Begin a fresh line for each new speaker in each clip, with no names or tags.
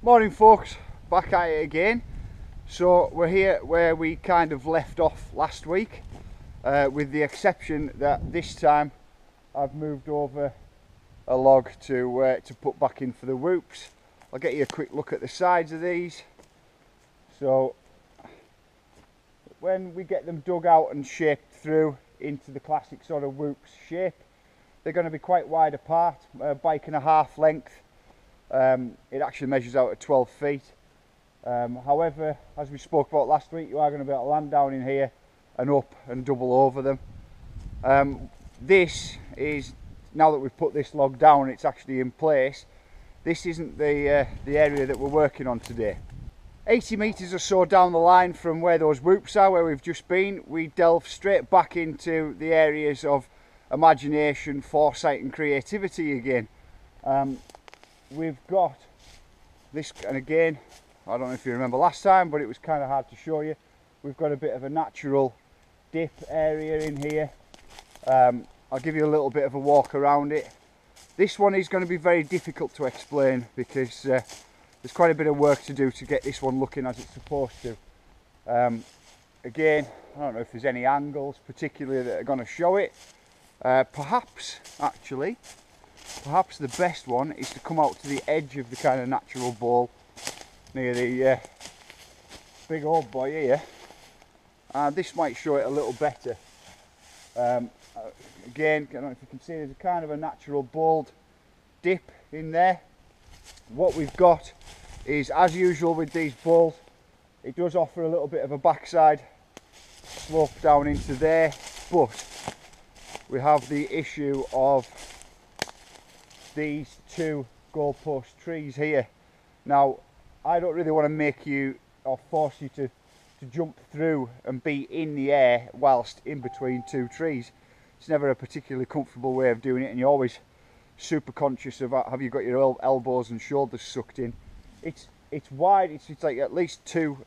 Morning folks, back at it again. So we're here where we kind of left off last week, with the exception that this time I've moved over a log to put back in for the whoops. I'll get you a quick look at the sides of these. So when we get them dug out and shaped through into the classic sort of whoops shape, they're going to be quite wide apart, a bike and a half length. It actually measures out at 12 feet. However, as we spoke about last week, you are going to be able to land down in here and up and double over them. This is, now that we've put this log down, it's actually in place. This isn't the area that we're working on today. 80 metres or so down the line from where those whoops are, where we've just been, we delve straight back into the areas of imagination, foresight and creativity again. We've got this, and again, I don't know if you remember last time, but it was kind of hard to show you. We've got a bit of a natural dip area in here. I'll give you a little bit of a walk around it. This one is going to be very difficult to explain because there's quite a bit of work to do to get this one looking as it's supposed to. Again, I don't know if there's any angles particularly that are going to show it. Perhaps the best one is to come out to the edge of the kind of natural bowl near the big old boy here, and this might show it a little better. Again, I don't know if you can see, there's a kind of a natural bold dip in there. What we've got is, as usual with these bowls, it does offer a little bit of a backside slope down into there, but we have the issue of these two goalpost trees here. Now, I don't really want to make you or force you to jump through and be in the air whilst in between two trees. It's never a particularly comfortable way of doing it, and you're always super conscious of have you got your elbows and shoulders sucked in. It's wide, it's like at least two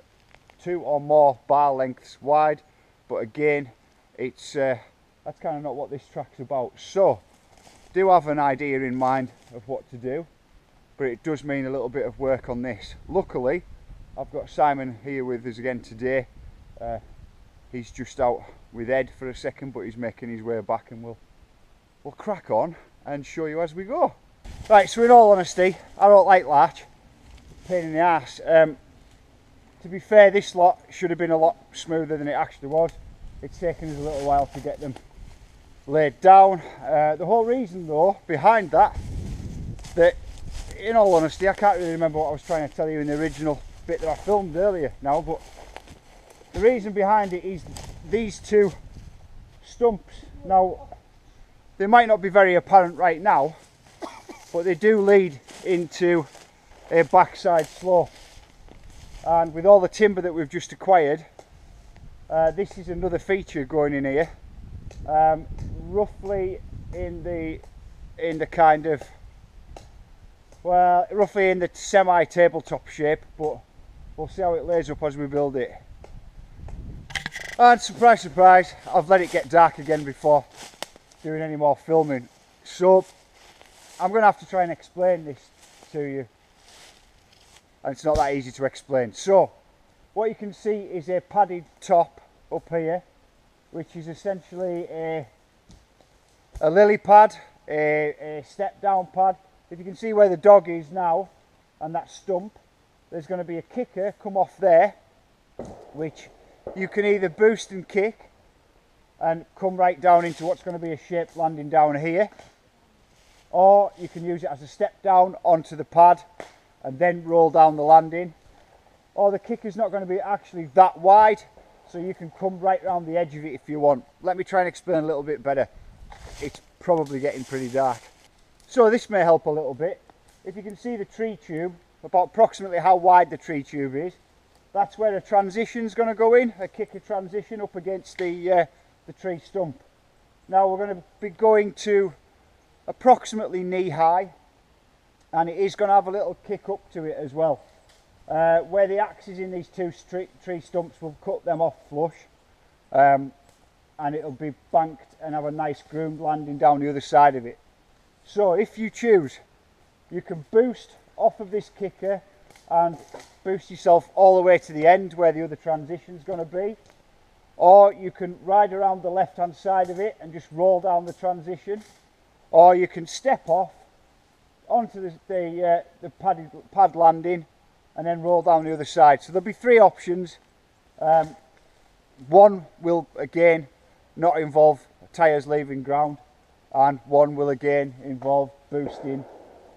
or more bar lengths wide, but again, it's that's kind of not what this track's about. So do have an idea in mind of what to do, but it does mean a little bit of work on this. Luckily, I've got Simon here with us again today. He's just out with Ed for a second, but he's making his way back, and we'll crack on and show you as we go. Right, so in all honesty, I don't like larch. Pain in the arse. To be fair, this lot should have been a lot smoother than it actually was. It's taken us a little while to get them laid down. The whole reason though behind that in all honesty, I can't really remember what I was trying to tell you in the original bit that I filmed earlier now, but the reason behind it is these two stumps. Now, they might not be very apparent right now, but they do lead into a backside slope, and with all the timber that we've just acquired, this is another feature going in here. Roughly in the kind of, well, roughly in the semi-tabletop shape, but we'll see how it lays up as we build it. And surprise, surprise, I've let it get dark again before doing any more filming. So I'm going to have to try and explain this to you, and it's not that easy to explain. So what you can see is a padded top up here, which is essentially a lily pad, a step down pad. If you can see where the dog is now and that stump, there's going to be a kicker come off there, which you can either boost and kick and come right down into what's going to be a shape landing down here, or you can use it as a step down onto the pad and then roll down the landing. Or the kicker's not going to be actually that wide, so you can come right around the edge of it if you want. Let me try and explain a little bit better. It's probably getting pretty dark. So this may help a little bit. If you can see the tree tube, about approximately how wide the tree tube is, that's where a transition's going to go in, a kicker transition up against the tree stump. Now we're going to be going to approximately knee high, and it is going to have a little kick up to it as well. Where the axes in these two tree stumps, will cut them off flush, and it'll be banked and have a nice groomed landing down the other side of it. So if you choose, you can boost off of this kicker and boost yourself all the way to the end where the other transition's going to be. Or you can ride around the left hand side of it and just roll down the transition. Or you can step off onto the pad landing and then roll down the other side. So there'll be three options. One will again not involve tyres leaving ground, and one will again involve boosting.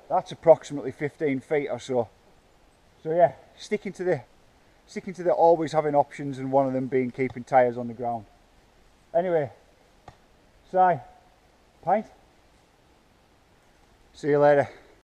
That's approximately 15 feet or so. So yeah, sticking to the always having options, and one of them being keeping tyres on the ground. Anyway, Si, pint. See you later.